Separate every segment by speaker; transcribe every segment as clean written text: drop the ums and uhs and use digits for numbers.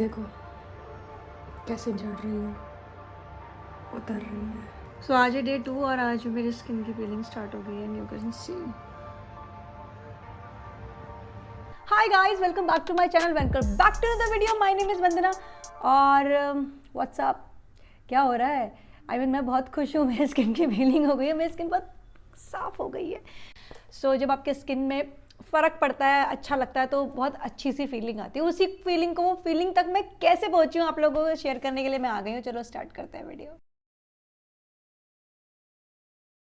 Speaker 1: देखो कैसे झड़ रही है, उतर रही है।
Speaker 2: सो आज है डे 2 और आज मेरी स्किन की पीलिंग स्टार्ट हो गई है। You can see. Hi guys, welcome back to my channel, welcome back to another video. My name is Vandana और व्हाट्सअप क्या हो रहा है। मैं बहुत खुश हूँ, मेरी स्किन की पीलिंग हो गई है, मेरी स्किन बहुत साफ़ हो गई है। सो जब आपके स्किन में फ़र्क पड़ता है, अच्छा लगता है, तो बहुत अच्छी सी फीलिंग आती है। उसी फीलिंग को, वो फीलिंग तक मैं कैसे पहुँची हूँ आप लोगों को शेयर करने के लिए मैं आ गई हूँ। चलो स्टार्ट करते हैं वीडियो।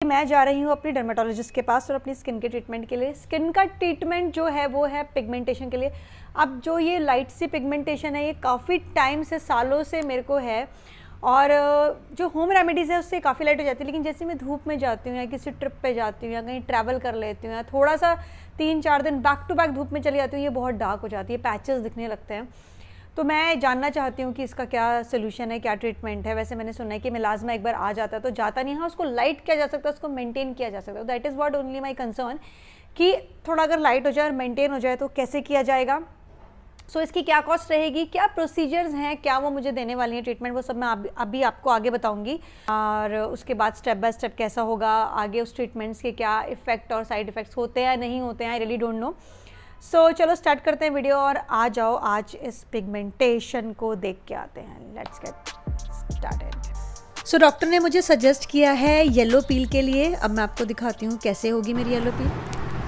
Speaker 2: मैं जा रही हूँ अपनी डर्मेटोलॉजिस्ट के पास और अपनी स्किन के ट्रीटमेंट के लिए। स्किन का ट्रीटमेंट जो है वो है पिगमेंटेशन के लिए। अब जो ये लाइट सी पिगमेंटेशन है ये काफ़ी टाइम से, सालों से मेरे को है, और जो होम रेमेडीज़ है उससे काफ़ी लाइट हो जाती है। लेकिन जैसे मैं धूप में जाती हूँ या किसी ट्रिप पे जाती हूँ या कहीं ट्रैवल कर लेती हूँ या थोड़ा सा 3-4 दिन बैक टू बैक धूप में चली जाती हूँ, ये बहुत डार्क हो जाती है, पैचेस दिखने लगते हैं। तो मैं जानना चाहती हूँ कि इसका क्या सोल्यूशन है, क्या ट्रीटमेंट है। वैसे मैंने सुना है कि मिलाज़मा एक बार आ जाता है तो जाता नहीं है, उसको लाइट किया जा सकता है, उसको मेंटेन किया जा सकता है। That is what only my concern कि थोड़ा अगर लाइट हो जाए और मेंटेन हो जाए तो कैसे किया जाएगा। सो इसकी क्या कॉस्ट रहेगी, क्या प्रोसीजर्स हैं, क्या वो मुझे देने वाली हैं ट्रीटमेंट, वो सब मैं अभी आपको आगे बताऊंगी। और उसके बाद स्टेप बाय स्टेप कैसा होगा आगे, उस ट्रीटमेंट्स के क्या इफ़ेक्ट और साइड इफ़ेक्ट्स होते हैं या नहीं होते हैं, आई रियली डोंट नो। सो चलो स्टार्ट करते हैं वीडियो और आ जाओ आज इस पिगमेंटेशन को देख के आते हैं। Let's get started. So doctor ने मुझे सजेस्ट किया है येलो पील के लिए। अब मैं आपको दिखाती हूँ कैसे होगी मेरी yellow peel.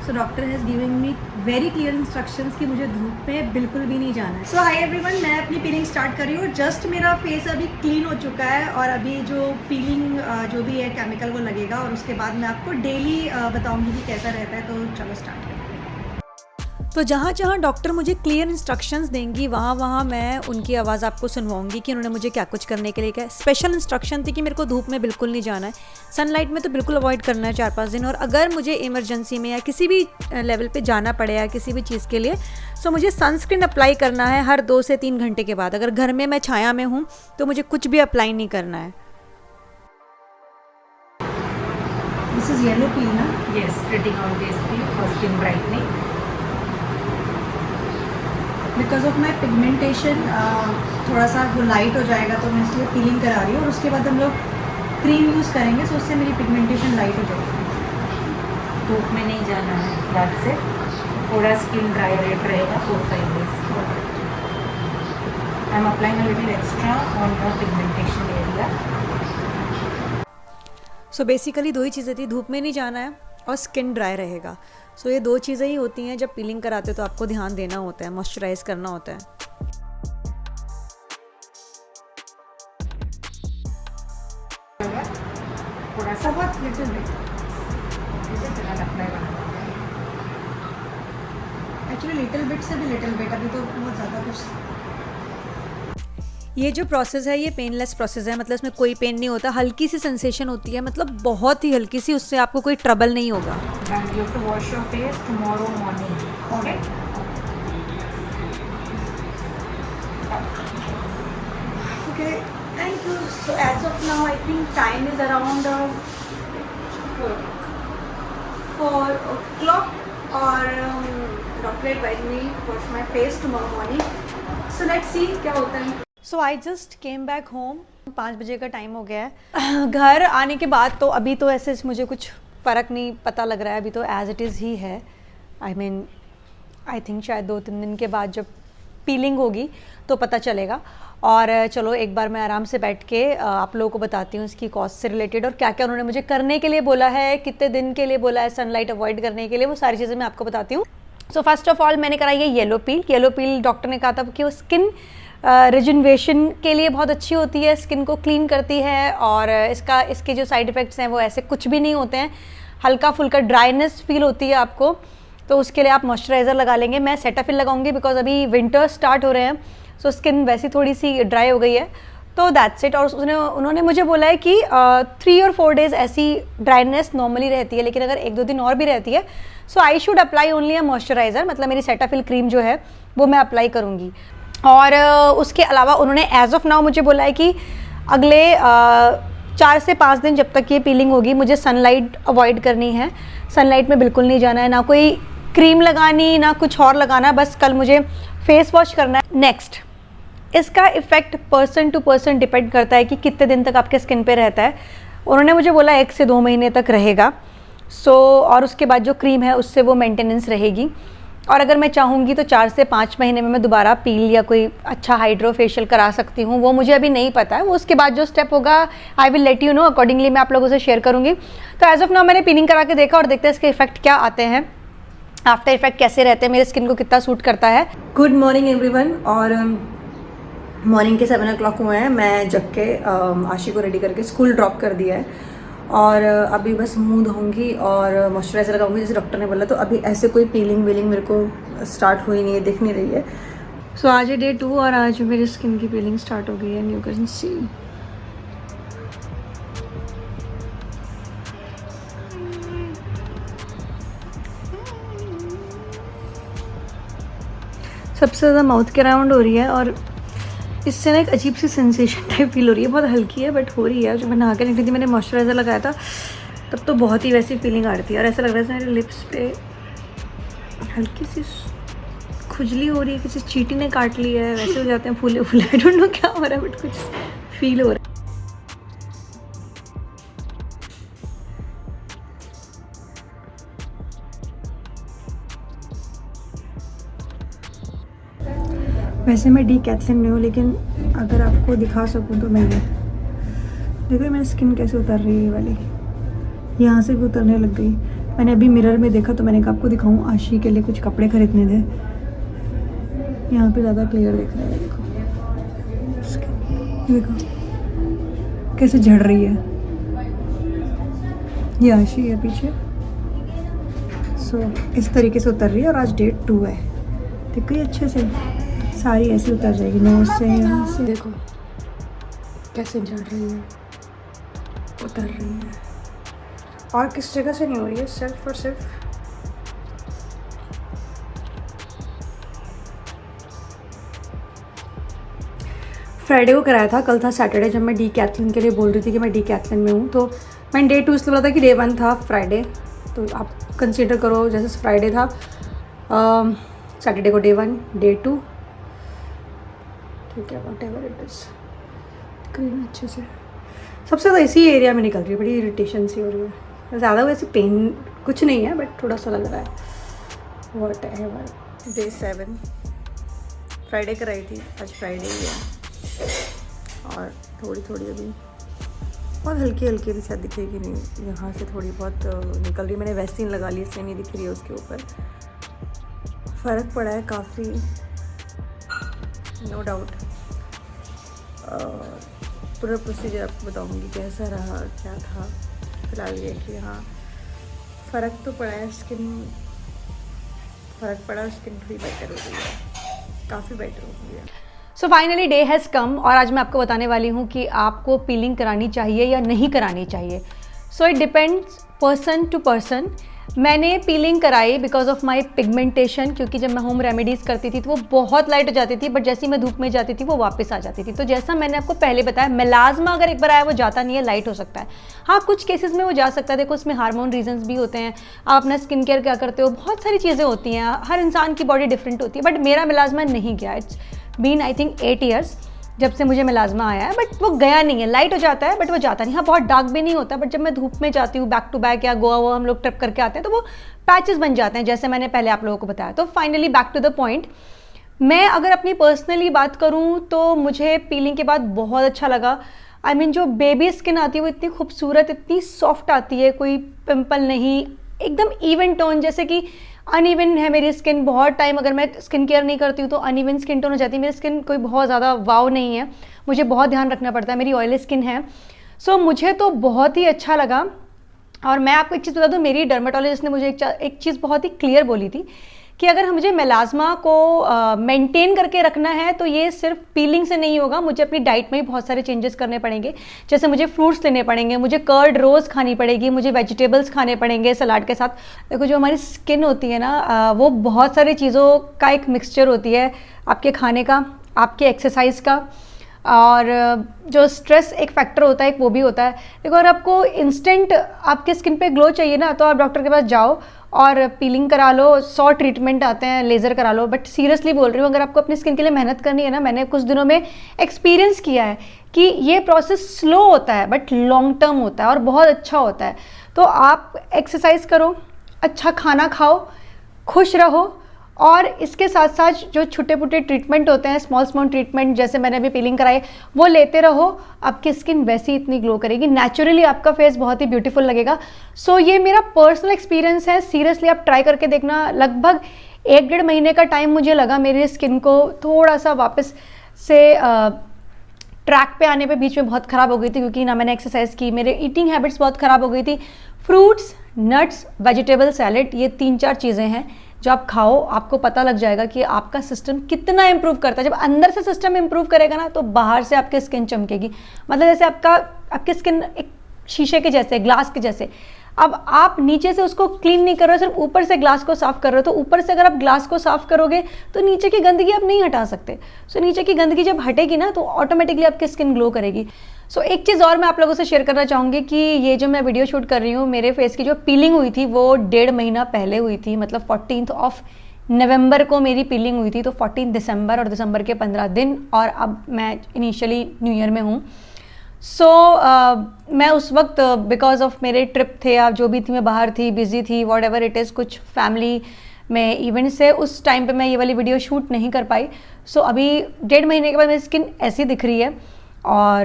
Speaker 2: So doctor has giving me very clear instructions कि मुझे धूप पे बिल्कुल भी नहीं जाना है। सो हाय एवरीवन, मैं अपनी पीलिंग स्टार्ट कर रही हूँ। जस्ट मेरा फेस अभी क्लीन हो चुका है और अभी जो पीलिंग जो भी है केमिकल वो लगेगा और उसके बाद मैं आपको डेली बताऊँगी कि कैसा रहता है। तो चलो स्टार्ट करते हैं। तो जहाँ जहाँ डॉक्टर मुझे क्लियर इंस्ट्रक्शंस देंगी वहाँ वहाँ मैं उनकी आवाज़ आपको सुनवाऊंगी कि उन्होंने मुझे क्या कुछ करने के लिए कहा। स्पेशल इंस्ट्रक्शन थी कि मेरे को धूप में बिल्कुल नहीं जाना है, सनलाइट में तो बिल्कुल अवॉइड करना है 4-5 दिन, और अगर मुझे इमरजेंसी में या किसी भी लेवल पे जाना पड़े या किसी भी चीज़ के लिए सो मुझे सनस्क्रीन अप्लाई करना है हर 2 से 3 घंटे के बाद। अगर घर में मैं छाया में हूँ तो मुझे कुछ भी अप्लाई नहीं करना है। दिस इज़ येलो पील ना?
Speaker 3: Yes, spreading out this peel for skin brightening.
Speaker 2: Because of my pigmentation थोड़ा सा वो लाइट हो जाएगा तो मैं इसलिए पीलिंग करा रही हूँ और उसके बाद हम लोग क्रीम यूज़ करेंगे तो उससे मेरी पिगमेंटेशन लाइट हो जाएगी।
Speaker 3: धूप में नहीं जाना है रात से, थोड़ा स्किन ड्राई रेट रहेगा 4-5 days. I am applying a little extra on your pigmentation area.
Speaker 2: So basically 2 ही चीज़ें थी, धूप में नहीं जाना है और स्किन ड्राई रहेगा। सो ये 2 चीज़ें ही होती हैं जब पीलिंग कराते हो तो आपको ध्यान देना होता है, मॉइस्चराइज करना होता है।
Speaker 3: थोड़ा सा
Speaker 2: बहुत little bit, actually little bit से भी लिटिल बिट, अभी तो बहुत ज़्यादा कुछ। ये जो प्रोसेस है ये पेनलेस प्रोसेस है, मतलब इसमें कोई पेन नहीं होता, हल्की सी सेंसेशन होती है, मतलब बहुत ही हल्की सी, उससे आपको कोई ट्रबल नहीं होगा।
Speaker 3: And you have to wash your face tomorrow morning. Okay?
Speaker 2: Okay, thank you. So as of now, I think time is around 4 o'clock, और doctor advise me wash my face tomorrow morning. So let's see क्या होता है। So I just came back home, 5 बजे का time हो गया है। घर आने के बाद तो अभी तो ऐसे मुझे कुछ फ़र्क नहीं पता लग रहा है, अभी तो एज़ इट इज़ ही है। आई थिंक शायद 2-3 दिन के बाद जब पीलिंग होगी तो पता चलेगा। और चलो एक बार मैं आराम से बैठ के आप लोगों को बताती हूँ इसकी कॉस्ट से रिलेटेड और क्या क्या उन्होंने मुझे करने के लिए बोला है, कितने दिन के लिए बोला है सनलाइट अवॉइड करने के लिए, वो सारी चीज़ें मैं आपको बताती हूँ। सो फर्स्ट ऑफ ऑल मैंने कराई है येलो पील। येलो पील डॉक्टर ने कहा था कि वो स्किन रिजुनवेशन के लिए बहुत अच्छी होती है, स्किन को क्लीन करती है, और इसके जो साइड इफ़ेक्ट्स हैं वो ऐसे कुछ भी नहीं होते हैं। हल्का फुल्का ड्राइनेस फील होती है आपको, तो उसके लिए आप मॉइस्चराइज़र लगा लेंगे। मैं सेटाफिल लगाऊंगी बिकॉज अभी विंटर स्टार्ट हो रहे हैं, सो स्किन वैसी थोड़ी सी ड्राई हो गई है, तो दैट्स इट। और उन्होंने मुझे बोला है कि 3 और 4 डेज़ ऐसी ड्राइनेस नॉर्मली रहती है, लेकिन अगर 1-2 दिन और भी रहती है so I should apply only a moisturiser, मतलब मेरी सेटाफिल क्रीम जो है वो मैं अप्लाई करूँगी। और उसके अलावा उन्होंने एज ऑफ नाउ मुझे बोला है कि अगले 4 से 5 दिन जब तक ये पीलिंग होगी मुझे सनलाइट अवॉइड करनी है, सनलाइट में बिल्कुल नहीं जाना है, ना कोई क्रीम लगानी ना कुछ और लगाना, बस कल मुझे फेस वॉश करना है। नेक्स्ट इसका effect person to person depend करता है कि कितने दिन तक आपके स्किन पे रहता है। उन्होंने मुझे बोला 1 से 2 महीने तक रहेगा। और उसके बाद जो क्रीम है उससे वो मेंटेनेंस रहेगी, और अगर मैं चाहूँगी तो 4 से 5 महीने में मैं दोबारा पील या कोई अच्छा हाइड्रो फेशियल करा सकती हूँ। वो मुझे अभी नहीं पता है, वो उसके बाद जो स्टेप होगा I will let you know, accordingly मैं आप लोगों से शेयर करूँगी। तो एज ऑफ नाउ मैंने पीलिंग करा के देखा और देखते हैं इसके इफेक्ट क्या आते हैं, आफ्टर इफेक्ट कैसे रहते हैं, मेरे स्किन को कितना सूट करता है। Good morning everyone. और मॉर्निंग के 7 o'clock हुए हैं। मैं जग के आशी को रेडी करके स्कूल ड्रॉप कर दिया है और अभी बस मुंह धोऊंगी और मॉइस्चराइज़र लगाऊंगी जैसे डॉक्टर ने बोला। तो अभी ऐसे कोई पीलिंग वीलिंग मेरे को स्टार्ट हुई नहीं है, दिख नहीं रही है। सो आज है डे 2 और आज मेरी स्किन की पीलिंग स्टार्ट हो गई है, यू कैन सी। सबसे ज़्यादा माउथ के अराउंड हो रही है और इससे ना एक अजीब सी सेंसेशन टाइप फील हो रही है, बहुत हल्की है बट हो रही है। जब मैं नहा के निकली थी मैंने मॉइस्चराइज़र लगाया था तब तो बहुत ही वैसी फीलिंग आ रही थी और ऐसा लग रहा है मेरे लिप्स पे हल्की सी खुजली हो रही है, किसी चींटी ने काट लिया है, वैसे हो जाते हैं फूले फूले। आई डोंट नो क्या हो रहा है बट कुछ फील हो रहा है। वैसे मैं डीकैथलिन में हूँ, लेकिन अगर आपको दिखा सकूँ तो मैं ये देखो मेरी स्किन कैसे उतर रही है, ये वाली यहाँ से भी उतरने लग गई। मैंने अभी मिरर में देखा तो मैंने कहा आपको दिखाऊँ, आशी के लिए कुछ कपड़े खरीदने थे। यहाँ पे ज़्यादा क्लियर दिख रहा है, देखो देखो कैसे झड़ रही है। ये आशी है पीछे। इस तरीके से उतर रही है और आज डे 2 है। देखो ये अच्छे से सारी ऐसी उतर जाएगी, नोज से यहाँ से देखो कैसे झड़ रही है, उतर रही है। और किस जगह से नहीं हो रही है, सिर्फ और सिर्फ फ्राइडे को कराया था। कल था सैटरडे, जब मैं डीकैथलिन के लिए बोल रही थी कि मैं डीकैथलिन में हूँ। तो मैंने डे 2 इसलिए बोला था कि डे 1 था फ्राइडे, तो आप कंसीडर करो जैसे फ्राइडे था, सैटरडे को डे 1, डे 2, ठीक है, what ever it is. Cream अच्छे से सबसे ज़्यादा इसी एरिया में निकल रही है, बड़ी इरिटेशन सी हो रही है। ज़्यादा वैसे पेन कुछ नहीं है बट थोड़ा सा लग रहा है। What ever. डे 7 फ्राइडे कराई थी, आज फ्राइडे ही है और थोड़ी थोड़ी अभी बहुत हल्की हल्की भी शायद दिखेगी नहीं, यहाँ से थोड़ी बहुत निकल रही है। मैंने वैक्सीन लगा ली इसलिए नहीं दिख रही है उसके ऊपर। फ़र्क पड़ा है काफ़ी, नो डाउट। पूरा प्रोसीजर आपको बताऊंगी कैसा रहा, क्या था। फिलहाल ये कि हाँ फ़र्क तो पड़ा है, फ़र्क पड़ा, स्किन थोड़ी बेटर हो गई है, काफ़ी बेटर हो गई है। So finally day has come और आज मैं आपको बताने वाली हूँ कि आपको पीलिंग करानी चाहिए या नहीं करानी चाहिए। So it depends person to person. मैंने पीलिंग कराई बिकॉज ऑफ माई पिगमेंटेशन, क्योंकि जब मैं होम रेमेडीज़ करती थी तो वो बहुत लाइट हो जाती थी, बट जैसे ही मैं धूप में जाती थी वो वापस आ जाती थी। तो जैसा मैंने आपको पहले बताया, मेलाज़्मा अगर एक बार आया वो जाता नहीं है, लाइट हो सकता है। हाँ कुछ केसेस में वो जा सकता है, देखो उसमें हार्मोन रीजंस भी होते हैं, आप अपना स्किन केयर क्या करते हो, बहुत सारी चीज़ें होती हैं, हर इंसान की बॉडी डिफरेंट होती है। बट मेरा मेलाज़्मा नहीं गया, it's been I think 8 years जब से मुझे मेलाज़्मा आया है, बट वो गया नहीं है। लाइट हो जाता है बट वो जाता नहीं। हाँ बहुत डार्क भी नहीं होता, बट जब मैं धूप में जाती हूँ बैक टू बैक या गोवा वो हम लोग ट्रिप करके आते हैं तो वो पैचेस बन जाते हैं, जैसे मैंने पहले आप लोगों को बताया। तो finally back to the point, मैं अगर अपनी पर्सनली बात करूँ तो मुझे पीलिंग के बाद बहुत अच्छा लगा। आई मीन जो बेबी स्किन आती है वो इतनी खूबसूरत, इतनी सॉफ्ट आती है, कोई पिंपल नहीं, एकदम इवन टोन। जैसे कि अनइवन है मेरी स्किन, बहुत टाइम अगर मैं स्किन केयर नहीं करती हूँ तो अनइवन स्किन टोन हो जाती है। मेरी स्किन कोई बहुत ज़्यादा वाव नहीं है, मुझे बहुत ध्यान रखना पड़ता है, मेरी ऑयली स्किन है। सो मुझे तो बहुत ही अच्छा लगा। और मैं आपको एक चीज़ बता दूँ, मेरी डर्मेटोलॉजिस्ट ने मुझे एक चीज़ बहुत ही क्लियर बोली थी कि अगर मुझे मेलाज़्मा को मेंटेन करके रखना है तो ये सिर्फ पीलिंग से नहीं होगा, मुझे अपनी डाइट में भी बहुत सारे चेंजेस करने पड़ेंगे। जैसे मुझे फ्रूट्स लेने पड़ेंगे, मुझे कर्ड रोज़ खानी पड़ेगी, मुझे वेजिटेबल्स खाने पड़ेंगे सलाद के साथ। देखो जो हमारी स्किन होती है ना, वो बहुत सारी चीज़ों का एक मिक्सचर होती है, आपके खाने का, आपके एक्सरसाइज का, और जो स्ट्रेस एक फैक्टर होता है, एक वो भी होता है। देखो, अगर आपको इंस्टेंट आपके स्किन पे ग्लो चाहिए ना, तो आप डॉक्टर के पास जाओ और पीलिंग करा लो, 100 ट्रीटमेंट आते हैं, लेज़र करा लो। बट सीरियसली बोल रही हूँ, अगर आपको अपनी स्किन के लिए मेहनत करनी है ना, मैंने कुछ दिनों में एक्सपीरियंस किया है कि ये प्रोसेस स्लो होता है बट लॉन्ग टर्म होता है और बहुत अच्छा होता है। तो आप एक्सरसाइज करो, अच्छा खाना खाओ, खुश रहो, और इसके साथ साथ जो छोटे मोटे ट्रीटमेंट होते हैं, स्मॉल स्मॉल ट्रीटमेंट, जैसे मैंने अभी पीलिंग कराई, वो लेते रहो। आपकी स्किन वैसे ही इतनी ग्लो करेगी, नेचुरली आपका फेस बहुत ही ब्यूटीफुल लगेगा। सो ये मेरा पर्सनल एक्सपीरियंस है, सीरियसली आप ट्राई करके देखना। लगभग 1-1.5 महीने का टाइम मुझे लगा मेरी स्किन को थोड़ा सा वापस से ट्रैक पे आने पे। बीच में बहुत ख़राब हो गई थी क्योंकि ना मैंने एक्सरसाइज की, मेरे ईटिंग हैबिट्स बहुत ख़राब हो गई थी। फ्रूट्स, नट्स, वेजिटेबल सैलेड, ये 3-4 चीज़ें हैं जो आप खाओ, आपको पता लग जाएगा कि आपका सिस्टम कितना इंप्रूव करता है। जब अंदर से सिस्टम इंप्रूव करेगा ना, तो बाहर से आपकी स्किन चमकेगी। मतलब जैसे आपकी स्किन एक शीशे के जैसे, ग्लास के जैसे। अब आप नीचे से उसको क्लीन नहीं कर रहे हो, सिर्फ ऊपर से ग्लास को साफ कर रहे हो। तो ऊपर से अगर आप ग्लास को साफ करोगे तो नीचे की गंदगी आप नहीं हटा सकते। सो नीचे की गंदगी जब हटेगी ना, तो ऑटोमेटिकली आपकी स्किन ग्लो करेगी। सो एक चीज़ और मैं आप लोगों से शेयर करना चाहूँगी कि ये जो मैं वीडियो शूट कर रही हूँ, मेरे फेस की जो पीलिंग हुई थी वो 1.5 महीना पहले हुई थी। मतलब 14 नवंबर को मेरी पीलिंग हुई थी, तो 14 दिसंबर और दिसंबर के 15 दिन, और अब मैं इनिशियली न्यू ईयर में हूँ। सो मैं उस वक्त बिकॉज ऑफ मेरे ट्रिप थे, आप जो भी थी, मैं बाहर थी, बिजी थी, वॉट एवर इट इज़, कुछ फैमिली में इवेंट से, उस टाइम पे मैं ये वाली वीडियो शूट नहीं कर पाई। सो अभी 1.5 महीने के बाद मेरी स्किन ऐसी दिख रही है और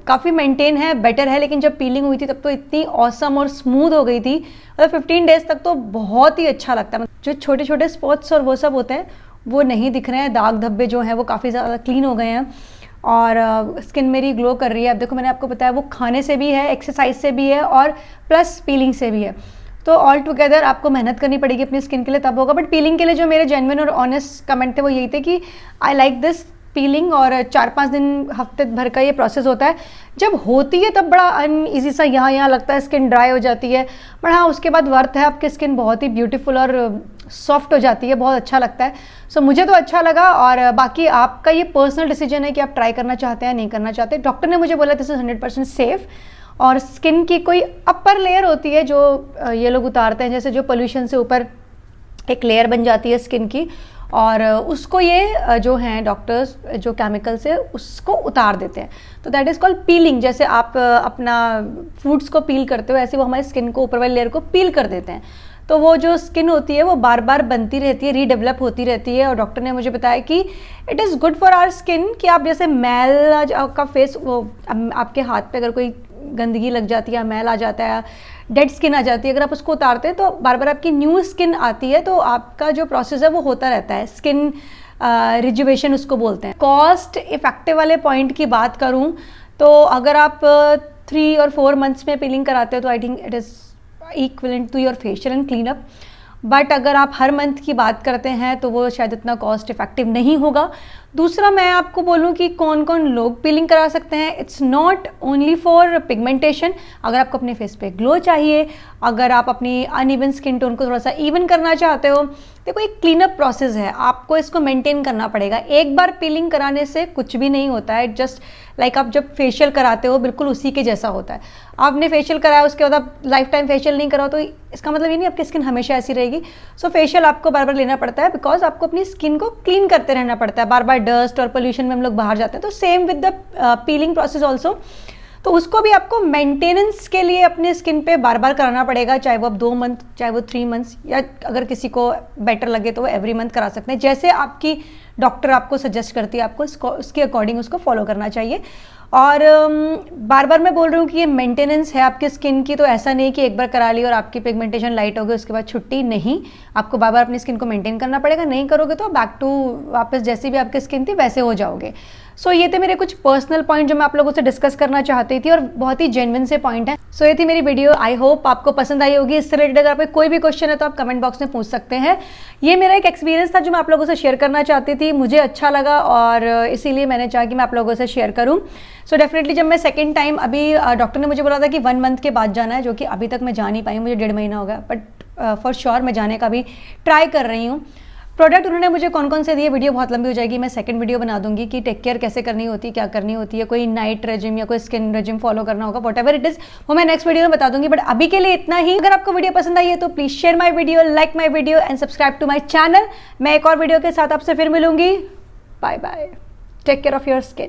Speaker 2: काफ़ी मेंटेन है, बेटर है। लेकिन जब पीलिंग हुई थी तब तो इतनी ऑसम और स्मूथ हो गई थी, मतलब 15 डेज तक तो बहुत ही अच्छा लगता है। जो छोटे छोटे स्पॉट्स और वो सब होते हैं वो नहीं दिख रहे हैं, दाग धब्बे जो हैं वो काफ़ी ज़्यादा क्लीन हो गए हैं और स्किन मेरी ग्लो कर रही है। अब देखो, मैंने आपको बताया वो खाने से भी है, एक्सरसाइज से भी है और प्लस पीलिंग से भी है। तो ऑल टुगेदर आपको मेहनत करनी पड़ेगी अपनी स्किन के लिए, तब होगा। बट पीलिंग के लिए जो मेरे जेन्युइन और ऑनेस्ट कमेंट थे वो यही थे कि आई लाइक दिस पीलिंग, और 4-5 दिन, हफ्ते भर का ये प्रोसेस होता है। जब होती है तब बड़ा अनईजी सा यहाँ लगता है, स्किन ड्राई हो जाती है, बट हाँ उसके बाद वर्थ है, आपकी स्किन बहुत ही ब्यूटीफुल और सॉफ्ट हो जाती है, बहुत अच्छा लगता है। सो मुझे तो अच्छा लगा, और बाकी आपका ये पर्सनल डिसीजन है कि आप ट्राई करना चाहते हैं नहीं करना चाहते। डॉक्टर ने मुझे बोला दिस इज़ 100% सेफ़। और स्किन की कोई अपर लेयर होती है जो ये लोग उतारते हैं, जैसे जो पोल्यूशन से ऊपर एक लेयर बन जाती है स्किन की, और उसको ये जो हैं डॉक्टर्स जो केमिकल से उसको उतार देते हैं। तो दैट इज़ कॉल्ड पीलिंग। जैसे आप अपना फूड्स को पील करते हो, ऐसे वो हमारी स्किन को ऊपर वाली लेयर को पील कर देते हैं। तो वो जो स्किन होती है वो बार बार बनती रहती है, रीडेवलप होती रहती है। और डॉक्टर ने मुझे बताया कि it is good for our skin कि आप जैसे मैल, आपका फेस, वो आपके हाथ पे अगर कोई गंदगी लग जाती है, मैल आ जाता है, डेड स्किन आ जाती है, अगर आप उसको उतारते हैं तो बार बार आपकी न्यू स्किन आती है। तो आपका जो प्रोसेस है वो होता रहता है, स्किन रिजुवेशन उसको बोलते हैं। कॉस्ट इफेक्टिव वाले पॉइंट की बात करूं तो अगर आप 3 और 4 मंथ्स में पीलिंग कराते हो तो I think it is equivalent to your facial and clean up. But अगर आप हर मंथ की बात करते हैं तो वो शायद इतना कॉस्ट इफेक्टिव नहीं होगा। दूसरा, मैं आपको बोलूँ कि कौन कौन लोग पीलिंग करा सकते हैं। It's not only for pigmentation. अगर आपको अपने फेस पे ग्लो चाहिए, अगर आप अपनी अनइवन स्किन टोन को थोड़ा सा इवन करना चाहते हो, देखो एक क्लीनअप प्रोसेस है, आपको इसको मेंटेन करना पड़ेगा। एक बार पीलिंग कराने से कुछ भी नहीं होता है। जस्ट लाइक आप जब फेशियल कराते हो बिल्कुल उसी के जैसा होता है। आपने फेशियल कराया, उसके बाद आप लाइफ टाइम फेशियल नहीं कराओ तो इसका मतलब ये नहीं आपकी स्किन हमेशा ऐसी रहेगी। सो फेशियल आपको बार बार लेना पड़ता है, बिकॉज आपको अपनी स्किन को क्लीन करते रहना पड़ता है। बार बार डस्ट और पोल्यूशन में हम लोग बाहर जाते हैं, तो same with the piling process also. तो उसको भी आपको मेंटेनेंस के लिए अपने स्किन पे बार बार कराना पड़ेगा, चाहे वो आप 2 मंथ, चाहे वो 3 मंथ्स, या अगर किसी को बेटर लगे तो वो एवरी मंथ करा सकते हैं। जैसे आपकी डॉक्टर आपको सजेस्ट करती है, आपको उसके अकॉर्डिंग उसको फॉलो करना चाहिए। और बार बार मैं बोल रही हूँ कि ये मेंटेनेंस है आपकी स्किन की, तो ऐसा नहीं कि एक बार करा ली और आपकी पिगमेंटेशन लाइट हो गई उसके बाद छुट्टी। नहीं, आपको बार बार अपनी स्किन को मेंटेन करना पड़ेगा। नहीं करोगे तो बैक टू वापस जैसी भी आपकी स्किन थी वैसे हो जाओगे। सो ये थे मेरे कुछ पर्सनल पॉइंट जो मैं आप लोगों से डिस्कस करना चाहती थी, और बहुत ही जेन्युइन से पॉइंट है। सो ये थी मेरी वीडियो, आई होप आपको पसंद आई होगी। इससे रिलेटेड अगर आपको कोई भी क्वेश्चन है तो आप कमेंट बॉक्स में पूछ सकते हैं। ये मेरा एक एक्सपीरियंस था जो मैं आप लोगों से शेयर करना चाहती थी, मुझे अच्छा लगा और इसीलिए मैंने चाहा कि मैं आप लोगों से शेयर करूँ। सो डेफिनेटली जब मैं सेकेंड टाइम, अभी डॉक्टर ने मुझे बोला था कि 1 मंथ के बाद जाना है, जो कि अभी तक मैं जा नहीं पाई, मुझे 1.5 महीना हो गया, बट फॉर श्योर मैं जाने का भी ट्राई कर रही हूँ। प्रोडक्ट उन्होंने मुझे कौन कौन से दिए, वीडियो बहुत लंबी हो जाएगी, मैं सेकंड वीडियो बना दूंगी कि टेक केयर कैसे करनी होती है, क्या करनी होती है, कोई नाइट रेजिम या कोई स्किन रेजिम फॉलो करना होगा, वट एवर इट इज़, वो मैं नेक्स्ट वीडियो में बता दूंगी। बट अभी के लिए इतना ही। अगर आपको वीडियो पसंद आई है तो please share my video, like my video and subscribe to my channel. मैं एक और वीडियो के साथ आपसे फिर मिलूंगी। Bye bye, take care of your skin.